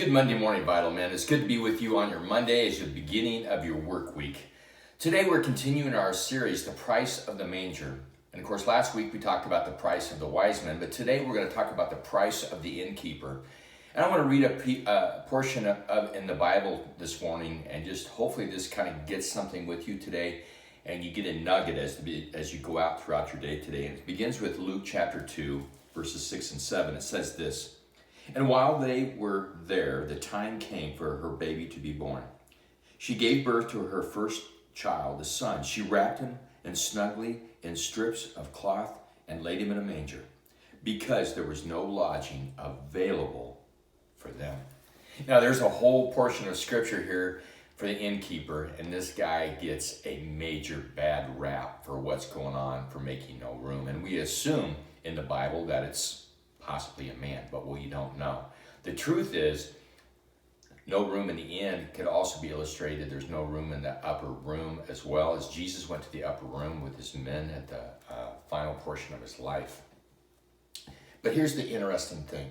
Good Monday morning, Vital Men. It's good to be with you on your Monday as the beginning of your work week. Today we're continuing our series, The Price of the Manger. And of course, last week we talked about the price of the wise men, but today we're going to talk about the price of the innkeeper. And I want to read a portion of in the Bible this morning, and just hopefully this kind of gets something with you today, and you get a nugget as you go out throughout your day today. And it begins with Luke chapter 2, verses 6 and 7. It says this: "And while they were there, the time came for her baby to be born. She gave birth to her first child, a son. She wrapped him snugly in strips of cloth and laid him in a manger, because there was no lodging available for them." Now, there's a whole portion of scripture here for the innkeeper, and this guy gets a major bad rap for what's going on, for making no room. And we assume in the Bible that it's possibly a man, but we don't know. The truth is, no room in the inn could also be illustrated. There's no room in the upper room, as well as Jesus went to the upper room with his men at the final portion of his life. But here's the interesting thing.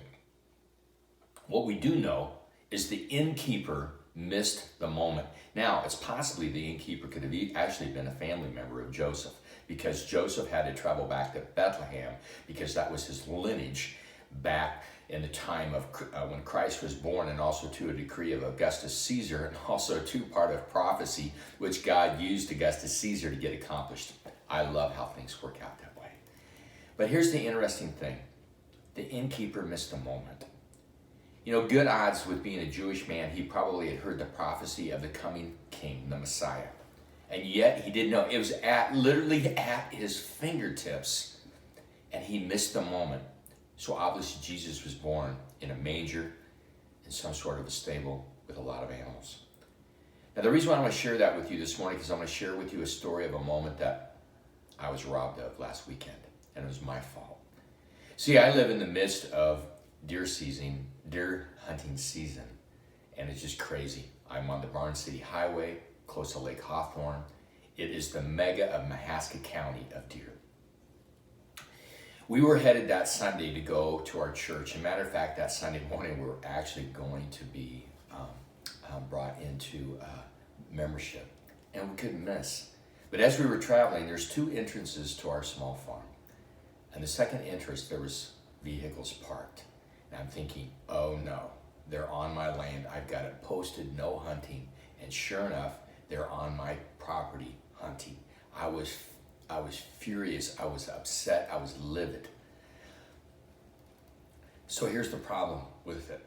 What we do know is the innkeeper missed the moment. Now, it's possibly the innkeeper could have actually been a family member of Joseph, because Joseph had to travel back to Bethlehem because that was his lineage back in the time of when Christ was born, and also to a decree of Augustus Caesar, and also to part of prophecy which God used Augustus Caesar to get accomplished. I love how things work out that way. But here's the interesting thing. The innkeeper missed the moment. You know, good odds with being a Jewish man, he probably had heard the prophecy of the coming king, the Messiah. And yet he didn't know. It was literally at his fingertips, and he missed the moment. So obviously Jesus was born in a manger, in some sort of a stable with a lot of animals. Now, the reason why I want to share that with you this morning is I'm going to share with you a story of a moment that I was robbed of last weekend, and it was my fault. See, I live in the midst of deer hunting season, and it's just crazy. I'm on the Barn City Highway, close to Lake Hawthorne. It is the mega of Mahaska County of deer. We were headed that Sunday to go to our church. As a matter of fact, that Sunday morning we were actually going to be brought into membership, and we couldn't miss. But as we were traveling, there's two entrances to our small farm. And the second entrance, there was vehicles parked. And I'm thinking, oh no, they're on my land. I've got it posted, no hunting. And sure enough, they're on my property hunting. I was furious. I was upset. I was livid. So here's the problem with it.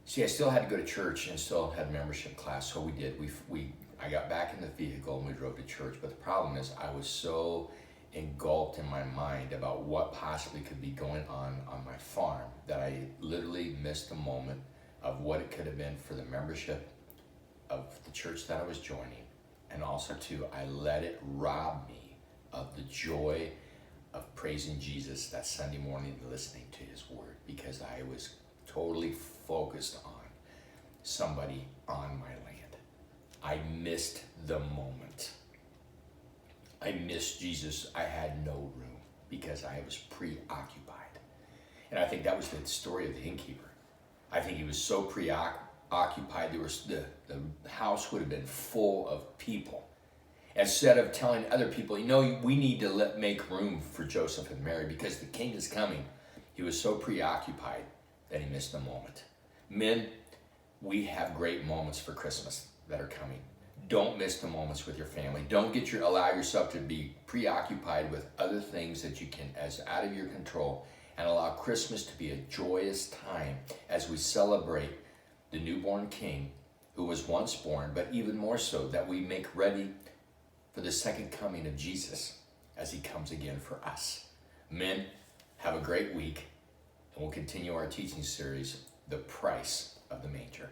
See, I still had to go to church and still had membership class. So we did. I got back in the vehicle and we drove to church. But the problem is I was so engulfed in my mind about what possibly could be going on my farm that I literally missed the moment of what it could have been for the membership of the church that I was joining. And also too, I let it rob me of the joy of praising Jesus that Sunday morning, listening to his word, because I was totally focused on somebody on my land. I missed the moment. I missed Jesus. I had no room because I was preoccupied. And I think that was the story of the innkeeper. I think he was so preoccupied. The house would have been full of people. Instead of telling other people, we need to make room for Joseph and Mary because the king is coming, he was so preoccupied that he missed the moment. Men, we have great moments for Christmas that are coming. Don't miss the moments with your family. Don't allow yourself to be preoccupied with other things that you can, as out of your control, and allow Christmas to be a joyous time as we celebrate the newborn King who was once born, but even more so that we make ready for the second coming of Jesus as he comes again for us. Men, have a great week, and we'll continue our teaching series, The Price of the Manger.